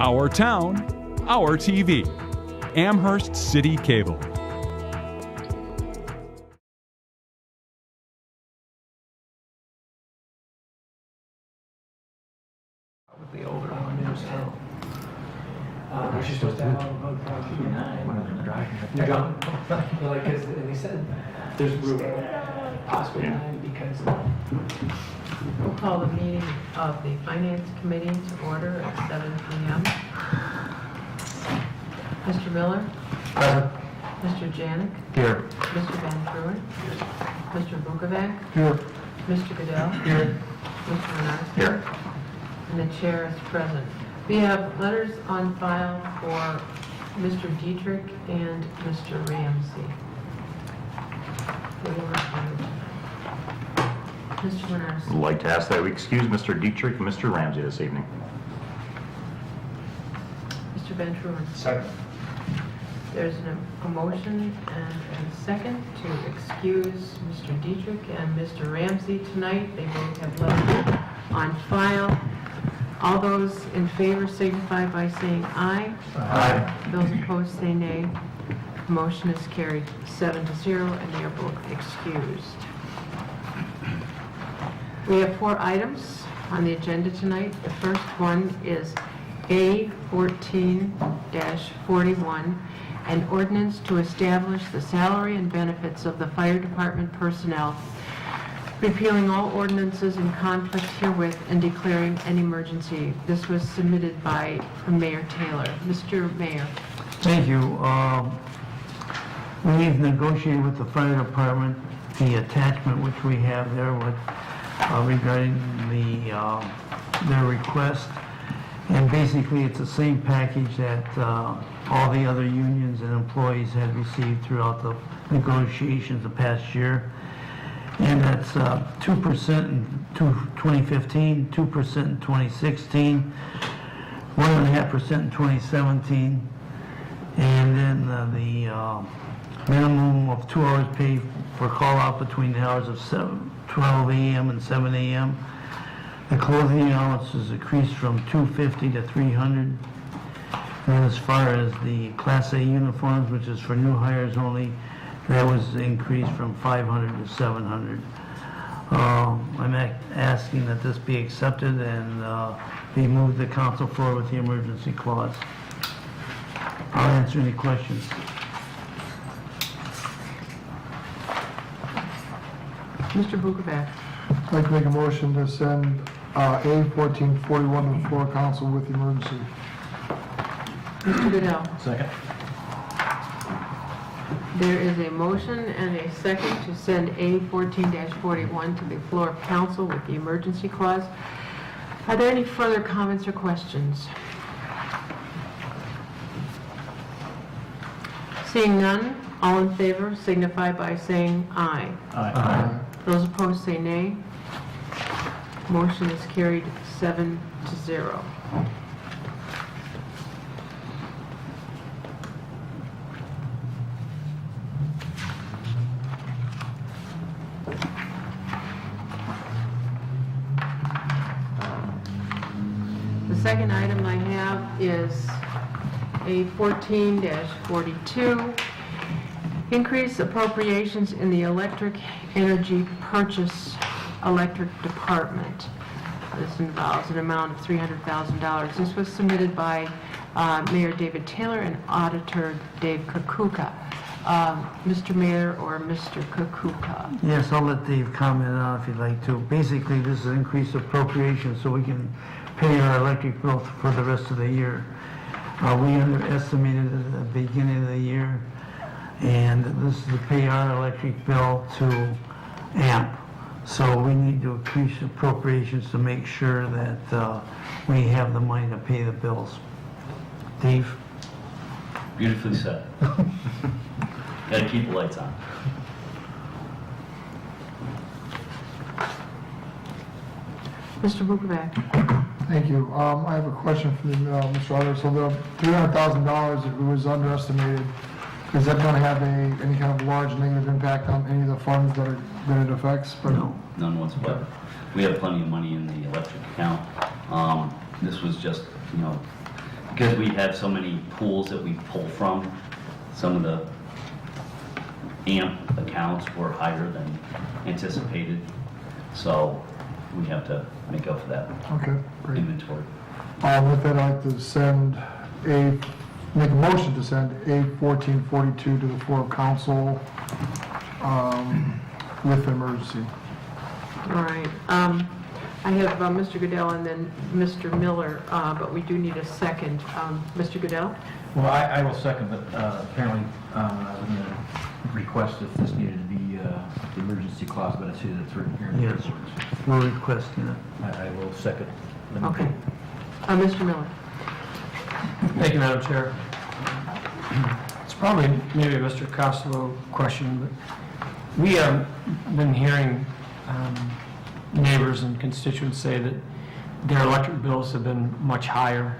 Our town, our TV. Amherst City Cable. The older one is too. She's supposed to have about 9. You're gone? Like, because they said there's room, possibly 9 because. We'll call the meeting of the Finance Committee to order at 7 p.m. Mr. Miller? Present. Mr. Janik? Here. Mr. Van Truin? Mr. Bukovac? Here. Mr. Goodell? Here. Mr. Winarski? Here. And the chair is present. We have letters on file for Mr. Dietrich and Mr. Ramsey. Mr. Winarski? I'd like to ask that we excuse Mr. Dietrich and Mr. Ramsey this evening. Mr. Van Truin? Second. There's a motion and a second to excuse Mr. Dietrich and Mr. Ramsey tonight. They both have letters on file. All those in favor signify by saying aye. Aye. Those opposed say nay. The motion is carried 7-0 and they are both excused. We have 4 items on the agenda tonight. The first one is A14-41, an ordinance to establish the salary and benefits of the fire department personnel, repealing all ordinances in conflict herewith and declaring an emergency. This was submitted by Mayor Taylor. Mr. Mayor. Thank you. We've negotiated with the fire department the attachment which we have there with regarding their request, and basically it's the same package that all the other unions and employees had received throughout the negotiations the past year. And that's 2% in 2015, 2% in 2016, 1.5% in 2017, and then the minimum of 2 hours paid for call out between the hours of 12 a.m. and 7 a.m. The clothing allowance is increased from $250 to $300. And as far as the Class A uniforms, which is for new hires only, that was increased from $500 to $700. I'm asking that this be accepted and be moved to council floor with the emergency clause. I'll answer any questions. Mr. Bukovac. I'd like to make a motion to send A1441 to the floor council with the emergency. Mr. Goodell. Second. There is a motion and a second to send A14-41 to the floor of council with the emergency clause. Are there any further comments or questions? Seeing none, all in favor signify by saying aye. Aye. Those opposed say nay. Motion is carried 7-0. The second item I have is A14-42, increase appropriations in the electric energy purchase electric department. This involves an amount of $300,000. This was submitted by Mayor David Taylor and Auditor Dave Kukuka. Mr. Mayor or Mr. Kukuka? Yes, I'll let Dave comment on it if you'd like to. Basically, this is increased appropriation so we can pay our electric bill for the rest of the year. We underestimated at the beginning of the year, and this is to pay our electric bill to AMP. So we need to increase appropriations to make sure that we have the money to pay the bills. Dave? Beautifully said. Gotta keep the lights on. Mr. Bukovac. Thank you. I have a question for Mr. Auditor. So the $300,000, it was underestimated. Is that going to have any kind of large negative impact on any of the funds that it affects? No. None whatsoever. We have plenty of money in the electric account. This was just, because we have so many pools that we pull from, some of the AMP accounts were higher than anticipated. So we have to make up for that Okay, great. inventory. With that, I'd like to make a motion to send A 1442 to the floor of council with emergency. All right. I have Mr. Goodell and then Mr. Miller, but we do need a second. Mr. Goodell? Well, I will second, but apparently I was going to request if this needed to be the emergency clause, but I see that it's written here. in the Yes. ordinance. We're requesting it. I will second. Okay. Mr. Miller? Thank you, Madam Chair. It's probably maybe a Mr. Costello question, but we have been hearing neighbors and constituents say that their electric bills have been much higher.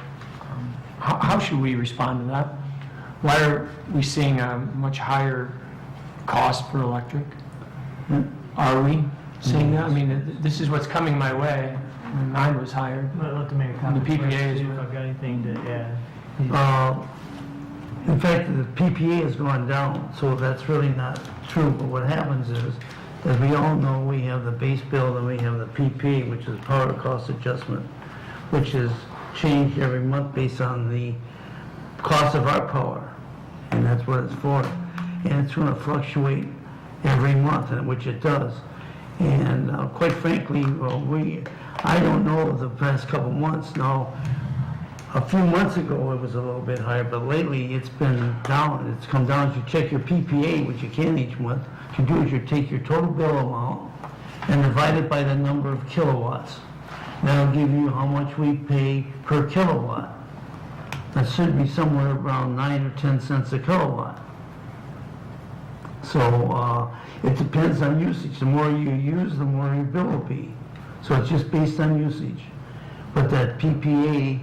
How should we respond to that? Why are we seeing a much higher cost for electric? Are we seeing that? I mean, this is what's coming my way. I mean, mine was higher. I'd like to make a The comment. PPA first, is see if what- I've got anything to add. In fact, the PPA has gone down, so that's really not true. But what happens is, as we all know, we have the base bill and we have the PPA, which is power cost adjustment, which is changed every month based on the cost of our power. And that's what it's for. And it's going to fluctuate every month, and which it does. And quite frankly, I don't know the past couple months now. A few months ago, it was a little bit higher, but lately it's been down. It's come down. If you check your PPA, which you can each month, what you do is you take your total bill amount and divide it by the number of kilowatts. That'll give you how much we pay per kilowatt. That should be somewhere around 9 or 10 cents a kilowatt. So it depends on usage. The more you use, the more your bill will be. So it's just based on usage. But that PPA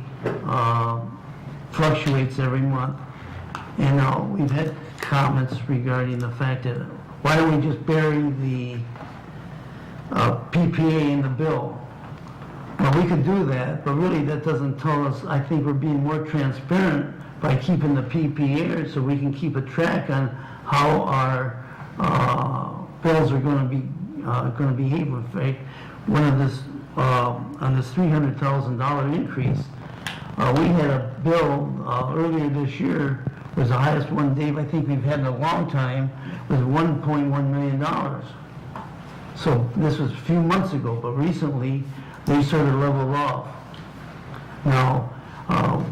fluctuates every month. And we've had comments regarding the fact that why don't we just bury the PPA in the bill? Well, we could do that, but really that doesn't tell us. I think we're being more transparent by keeping the PPA so we can keep a track on how our bills are going to behave. In fact, one of this on this $300,000 increase, we had a bill earlier this year, was the highest one, Dave, I think we've had in a long time, was $1.1 million. So this was a few months ago, but recently they sort of leveled off. Now,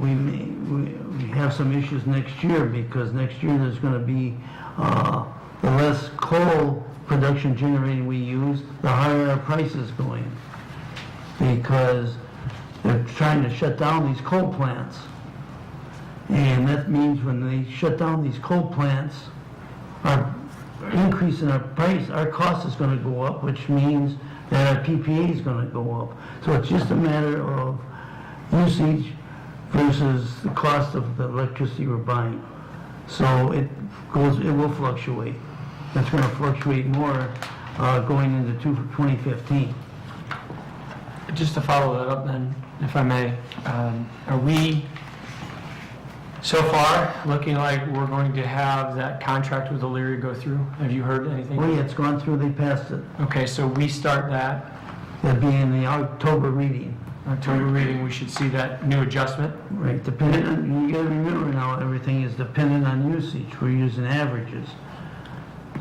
we have some issues next year because next year there's going to be the less coal production generating we use, the higher our prices going. Because they're trying to shut down these coal plants. And that means when they shut down these coal plants, our increase in our price, our cost is going to go up, which means that our PPA is going to go up. So it's just a matter of usage versus the cost of the electricity we're buying. So it will fluctuate. It's going to fluctuate more going into 2015. Just to follow that up then, if I may, are we so far looking like we're going to have that contract with O'Leary go through? Have you heard anything? Oh yeah, it's gone through, they passed it. Okay, so we start that It'll be in the October reading. October reading, we should see that new adjustment. Right, depending on, you gotta remember now, everything is dependent on usage. We're using averages.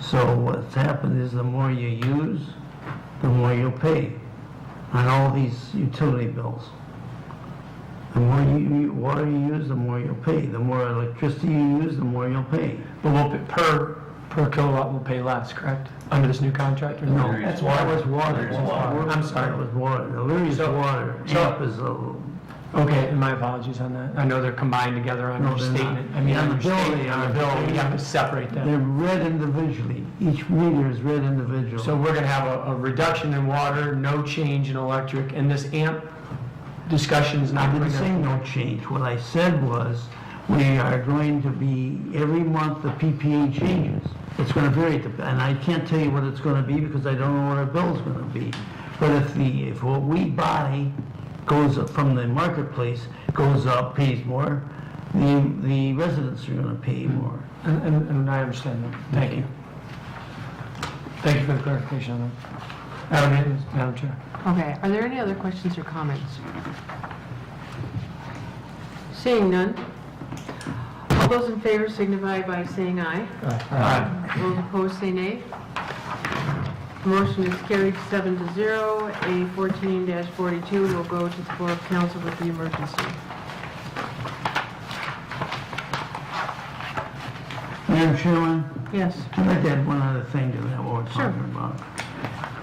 So what's happened is the more you use, the more you'll pay on all these utility bills. The more water you use, the more you'll pay. The more electricity you use, the more you'll pay. But we'll pay, per kilowatt, we'll pay less, correct? Under this new contract or No, no? that was water. I'm sorry. That was water. The Leary's So- water. so- AMP is a... Okay, and my apologies on that. I know they're combined together on No, your they're not. statement. I mean, On on the your bill, statement, they on are. the bill, we have to separate They're them. read individually. Each meter is read individually. So we're gonna have a reduction in water, no change in electric, and this AMP discussion is I not didn't going say to... no change. What I said was, we are going to be, every month the PPA changes. It's going to vary, and I can't tell you what it's going to be because I don't know what our bill's going to be. But if what we buy goes up from the marketplace, goes up, pays more, the residents are gonna pay more. And I understand that. Thank you. Thank you for the clarification on that. Madam Chair. Okay, are there any other questions or comments? Seeing none. All those in favor signify by saying aye. Aye. Those opposed say nay. Motion is carried 7-0. A 14-42 will go to the floor of council with the emergency. Madam Chairman, Yes. I'd like to add one other thing to that, what we're Sure. talking about.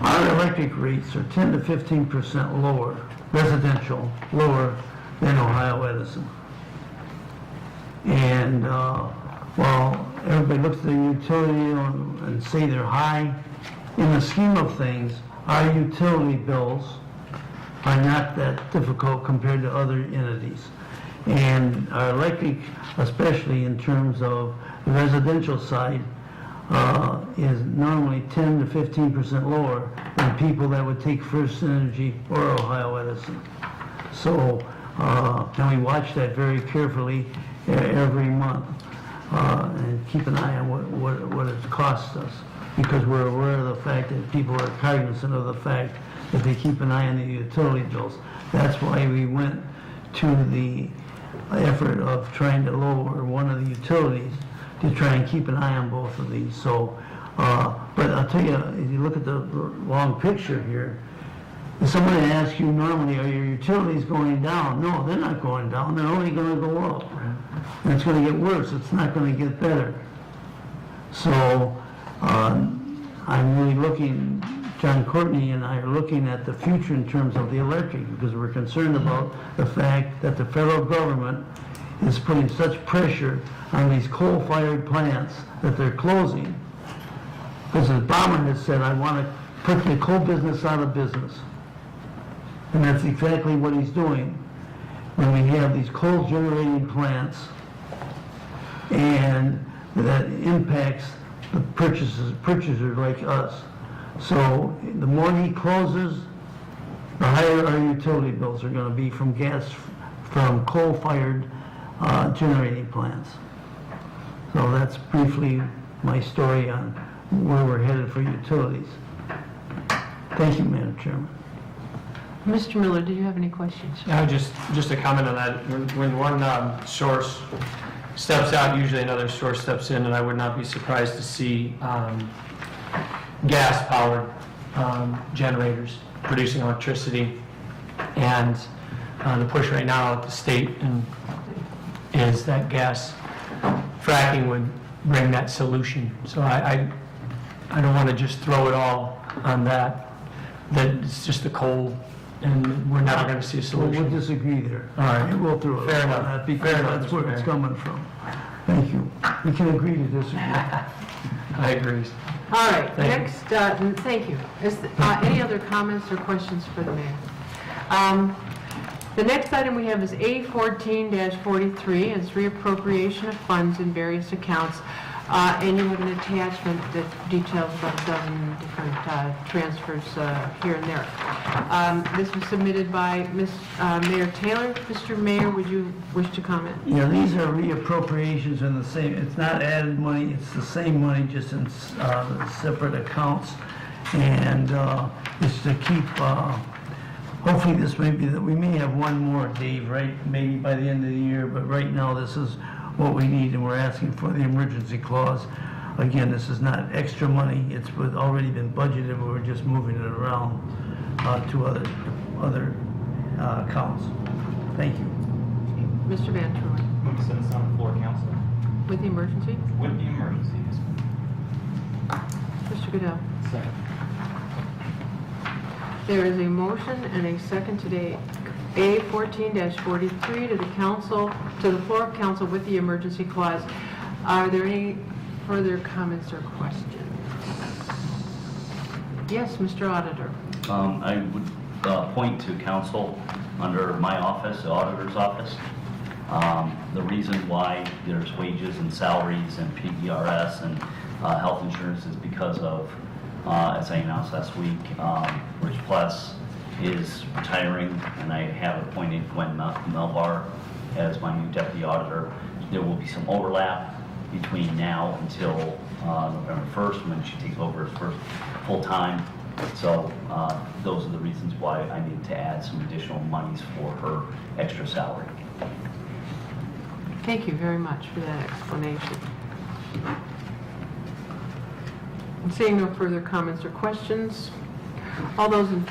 Our electric rates are 10 to 15% lower, residential, lower than Ohio Edison. And while everybody looks at the utility and say they're high, in the scheme of things, our utility bills are not that difficult compared to other entities. And our electric, especially in terms of the residential side, is normally 10 to 15% lower than people that would take First Energy or Ohio Edison. So, and we watch that very carefully every month, and keep an eye on what it costs us, because we're aware of the fact that people are cognizant of the fact that they keep an eye on the utility bills. That's why we went to the effort of trying to lower one of the utilities to try and keep an eye on both of these. So, but I'll tell you, if you look at the long picture here, if somebody asks you normally, are your utilities going down? No, they're not going down. They're only going to go up. And it's going to get worse. It's not going to get better. So, I'm really looking, John Courtney and I are looking at the future in terms of the electric, because we're concerned about the fact that the federal government is putting such pressure on these coal-fired plants that they're closing. Because the Obama has said, I want to put the coal business out of business. And that's exactly what he's doing when we have these coal-generating plants, and that impacts the purchasers like us. So the more he closes, the higher our utility bills are going to be from coal-fired generating plants. So that's briefly my story on where we're headed for utilities. Thank you, Madam Chairman. Mr. Miller, do you have any questions? Just a comment on that. When one source steps out, usually another source steps in, and I would not be surprised to see gas-powered generators producing electricity. And the push right now at the state is that gas fracking would bring that solution. So I don't want to just throw it all on that it's just the coal, and we're never going to see a We'll solution. disagree there. All right. We'll throw it Fair on enough. that, because Fair enough, that's where Mr. it's Mayor. coming from. Thank you. We can agree to disagree. I agree. All right, Thank you. next, thank you. Any other comments or questions for the mayor? The next item we have is A14-43, it's reappropriation of funds in various accounts. And you have an attachment that details about a dozen different transfers here and there. This was submitted by Mayor Taylor. Mr. Mayor, would you wish to comment? Yeah, these are reappropriations in the same, it's not added money, it's the same money, just in separate accounts. And it's to keep, hopefully this may be, that we may have one more, Dave, right? Maybe by the end of the year, but right now this is what we need, and we're asking for the emergency clause. Again, this is not extra money, it's already been budgeted, but we're just moving it around to other accounts. Thank you. Mr. Van Troy, Move to send this on the floor, council. with the emergency? With the emergencies. Mr. Goodell? Second. There is a motion and a second today, A14-43 to the council, to the floor of council with the emergency clause. Are there any further comments or questions? Yes, Mr. Auditor. I would point to council under my office, the auditor's office. The reason why there's wages and salaries and PDRS and health insurance is because of, as I announced last week, Rich Plus is retiring, and I have appointed Gwen Melbar as my new deputy auditor. There will be some overlap between now until November 1st, when she takes over as first full-time. So those are the reasons why I need to add some additional monies for her extra salary. Thank you very much for that explanation. Seeing no further comments or questions, all those in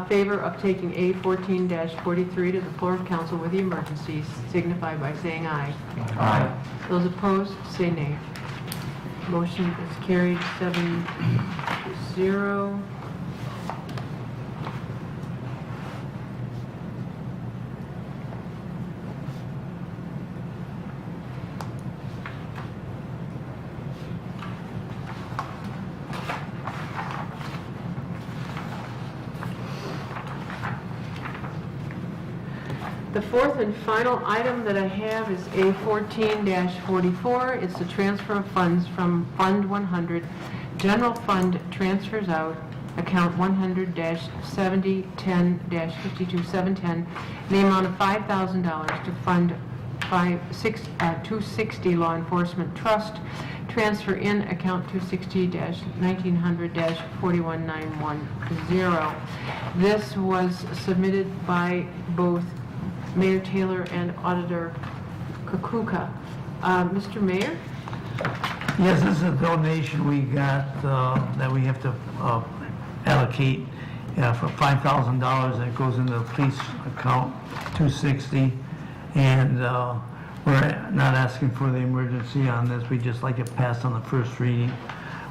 favor of taking A14-43 to the floor of council with the emergencies signify by saying aye. Aye. Those opposed, say nay. Motion is carried 7-0. The fourth and final item that I have is A14-44. It's the transfer of funds from Fund 100, General Fund transfers out, account 100-7010-52710, in the amount of $5,000 to Fund 260 Law Enforcement Trust, transfer in account 260-1900-41910. This was submitted by both Mayor Taylor and Auditor Kukuka. Mr. Mayor? Yes, this is a donation we got that we have to allocate for $5,000 that goes into the police account 260. And we're not asking for the emergency on this. We just like it passed on the first reading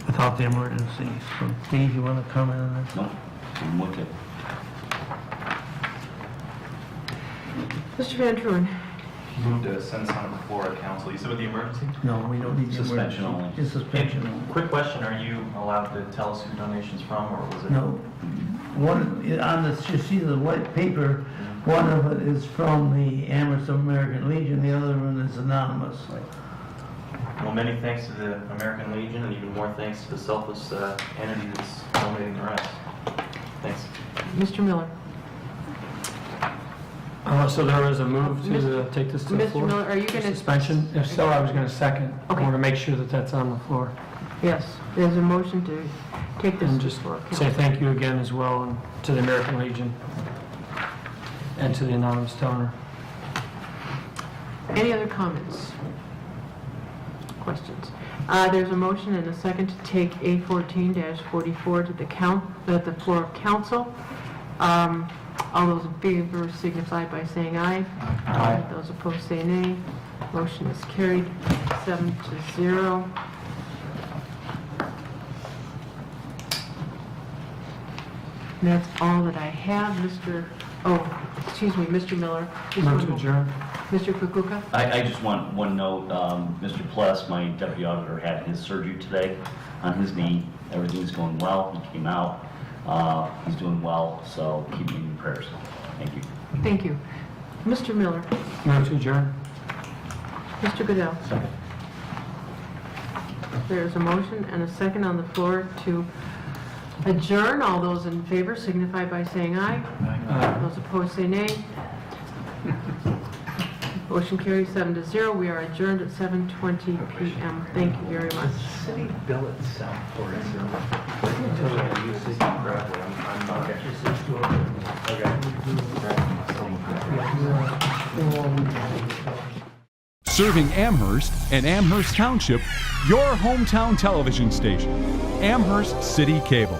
without the emergency. So Dave, you want to comment on this? No, I'm with it. Mr. Van Truen? Move to send this on the floor of council. You said with the emergency? No, we don't need the Suspension emergency. only. Just suspension only. Quick question, are you allowed to tell us who donation's from, or was it? No, one, on this, you see the white paper, one of it is from the Amherst American Legion, the other one is anonymous. Well, many thanks to the American Legion, and even more thanks to the selfless entity that's donating the rest. Thanks. Mr. Miller? So there was a move to take this to the Mr. floor? Miller, are you going to... Suspension? If so, I was going to second. I Okay. want to make sure that that's on the floor. Yes, there's a motion to take this And to the just floor. say thank you again as well, and to the American Legion and to the anonymous donor. Any other comments? Questions? There's a motion and a second to take A14-44 to the floor of council. All those in favor signify by saying aye. Aye. Those opposed say nay. Motion is carried 7-0. And that's all that I have, Mr. Miller. Just Move one to more. adjourn. Mr. Kukuka? I just want one note. Mr. Pless, my deputy auditor, had his surgery today on his knee. Everything's going well. He came out. He's doing well, so keep him in prayers. Thank you. Thank you. Mr. Miller? Move to adjourn. Mr. Goodell? Second. There's a motion and a second on the floor to adjourn. All those in favor signify by saying aye. Aye. Those opposed say nay. Motion carries 7-0. We are adjourned at 7:20 p.m. Thank you very much. City bill itself for it. Serving Amherst and Amherst Township, your hometown television station, Amherst City Cable.